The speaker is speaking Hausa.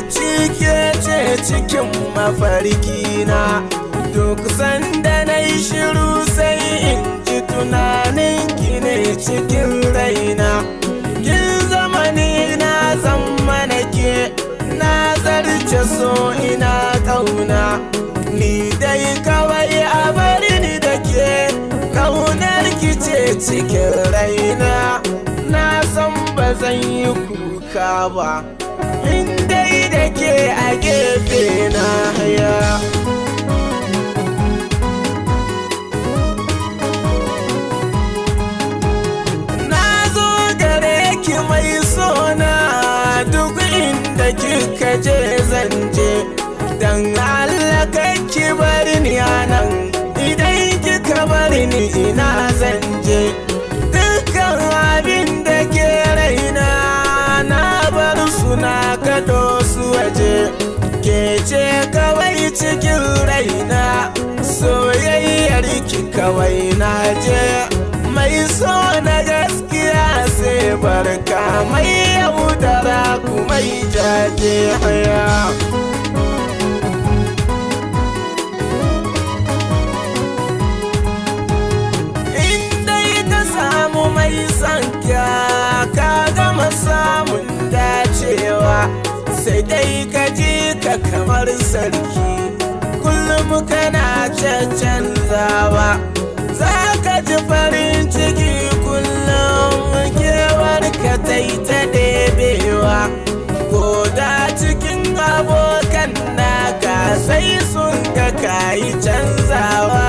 cike ce cikin mafarkina. Duk sanda na yi shiru sai in ji tunanin ki ne cikin raina. Kin zama ni na zama nake, na zarce so ina kauna. Ni dai kawai a bari ni da ke, kaunar ki ce cikin raina. Na san ba zan yi kuka ba in dai da ke a gefe na haya. Na zo gare ki mai sona, duk inda kika je zan je. Dan Allah ki bari ni anan, idan kika bari ni ina zan je. Dukkan abin da ke raina na bar suna kado su waje. Ke ce kawai cikin raina, soyayyar ki kawai na je. Mai so na gaskiya sai barka, mai yaudara kuma jaje haya. Mai sanka ka gama samun dacewa, sai dai ka ji ka kamar sarki, kullum kana canzawa. Za ka ji farin ciki kullum, kewar ka ta ɗebewa. Ko da cikin abokan naka sai sun ga kayi canzawa.